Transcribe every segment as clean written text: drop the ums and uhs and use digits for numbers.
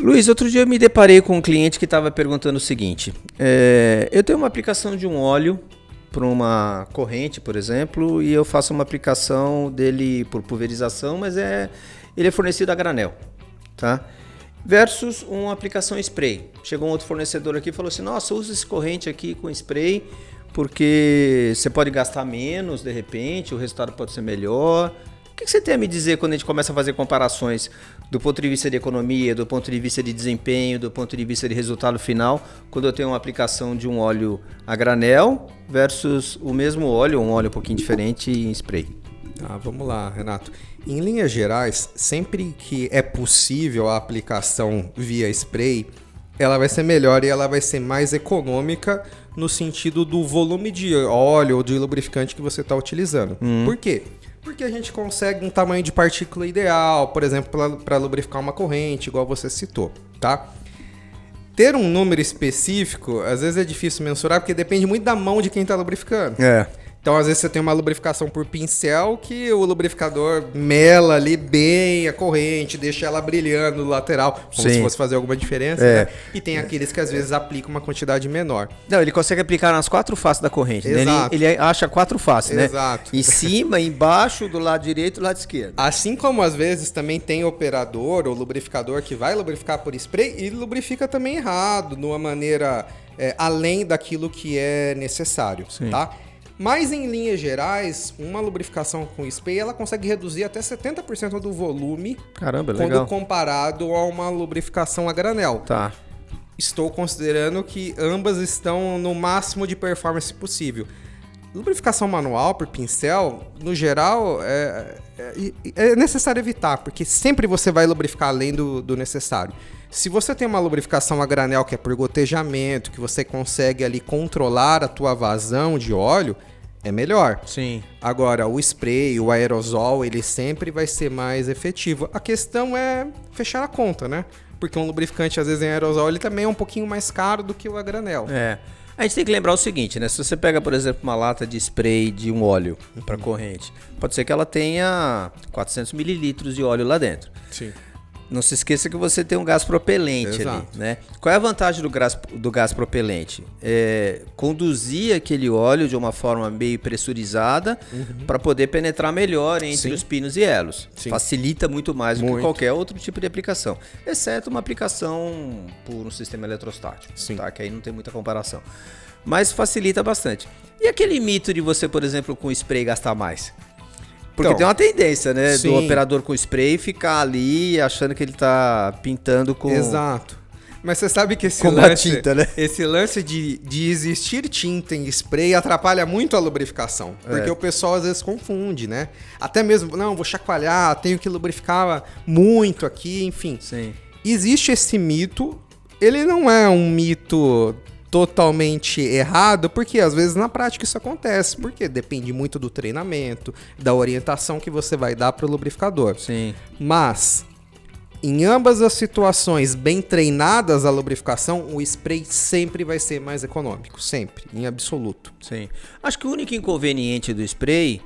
Luiz, outro dia eu me deparei com um cliente que estava perguntando o seguinte: eu tenho uma aplicação de um óleo para uma corrente, por exemplo, e eu faço uma aplicação dele por pulverização, mas ele é fornecido a granel, tá? Versus uma aplicação spray. Chegou um outro fornecedor aqui e falou assim: nossa, usa esse corrente aqui com spray porque você pode gastar menos de repente, o resultado pode ser melhor. O que você tem a me dizer quando a gente começa a fazer comparações do ponto de vista de economia, do ponto de vista de desempenho, do ponto de vista de resultado final, quando eu tenho uma aplicação de um óleo a granel versus o mesmo óleo, um óleo um pouquinho diferente em spray? Vamos lá, Renato. Em linhas gerais, sempre que é possível a aplicação via spray, ela vai ser melhor e ela vai ser mais econômica no sentido do volume de óleo ou de lubrificante que você está utilizando. Por quê? Porque a gente consegue um tamanho de partícula ideal, por exemplo, para lubrificar uma corrente, igual você citou, tá? Ter um número específico, às vezes é difícil mensurar, porque depende muito da mão de quem está lubrificando. Então, às vezes, você tem uma lubrificação por pincel que o lubrificador mela ali bem a corrente, deixa ela brilhando no lateral, como se fosse fazer alguma diferença. Né? E tem aqueles que, às vezes, aplicam uma quantidade menor. Não, ele consegue aplicar nas 4 faces da corrente. Exato. Né? Ele acha 4 faces, né? Exato. Em cima, embaixo, do lado direito e do lado esquerdo. Assim como, às vezes, também tem operador ou lubrificador que vai lubrificar por spray e lubrifica também errado, de uma maneira além daquilo que é necessário, tá? Mas, em linhas gerais, uma lubrificação com spray, ela consegue reduzir até 70% do volume. Caramba, quando legal. Comparado a uma lubrificação a granel. Tá. Estou considerando que ambas estão no máximo de performance possível. Lubrificação manual por pincel, no geral, é necessário evitar, porque sempre você vai lubrificar além do necessário. Se você tem uma lubrificação a granel que é por gotejamento, que você consegue ali controlar a tua vazão de óleo, é melhor. Sim. Agora, o spray, o aerosol, ele sempre vai ser mais efetivo. A questão é fechar a conta, né? Porque um lubrificante, às vezes, em aerosol, ele também é um pouquinho mais caro do que o a granel. A gente tem que lembrar o seguinte, né? Se você pega, por exemplo, uma lata de spray de um óleo para corrente, pode ser que ela tenha 400 mililitros de óleo lá dentro. Sim. Não se esqueça que você tem um gás propelente ali, né? Qual é a vantagem do gás propelente? Conduzir aquele óleo de uma forma meio pressurizada para poder penetrar melhor entre os pinos e elos. Facilita muito mais do que qualquer outro tipo de aplicação, exceto uma aplicação por um sistema eletrostático, tá? Que aí não tem muita comparação. Mas facilita bastante. E aquele mito de você, por exemplo, com spray gastar mais? Porque tem uma tendência, né, do operador com spray ficar ali achando que ele tá pintando com... Exato. Mas você sabe que esse lance de existir tinta em spray atrapalha muito a lubrificação. Porque o pessoal às vezes confunde, né? Até mesmo, não, vou chacoalhar, tenho que lubrificar muito aqui, enfim. Existe esse mito, ele não é um mito totalmente errado, porque às vezes na prática isso acontece, porque depende muito do treinamento, da orientação que você vai dar para o lubrificador. Mas em ambas as situações bem treinadas a lubrificação, o spray sempre vai ser mais econômico, sempre, em absoluto. Acho que o único inconveniente do spray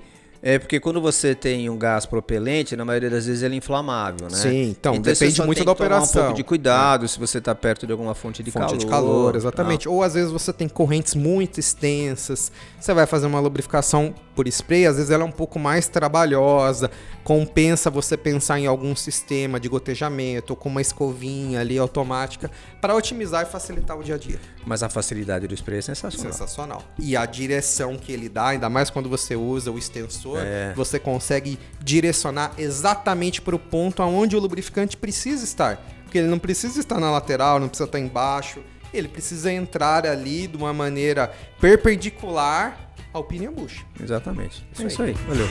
é porque quando você tem um gás propelente, na maioria das vezes ele é inflamável, né? Então depende muito da operação. Tomar um pouco de cuidado se você está perto de alguma fonte de calor. Exatamente. Ou às vezes você tem correntes muito extensas, você vai fazer uma lubrificação por spray, às vezes ela é um pouco mais trabalhosa, compensa você pensar em algum sistema de gotejamento ou com uma escovinha ali automática para otimizar e facilitar o dia a dia. Mas a facilidade do spray é sensacional. E a direção que ele dá, ainda mais quando você usa o extensor, você consegue direcionar exatamente para o ponto aonde o lubrificante precisa estar. Porque ele não precisa estar na lateral, não precisa estar embaixo, ele precisa entrar ali de uma maneira perpendicular ao pino e à bucha. Exatamente. É isso aí. Valeu.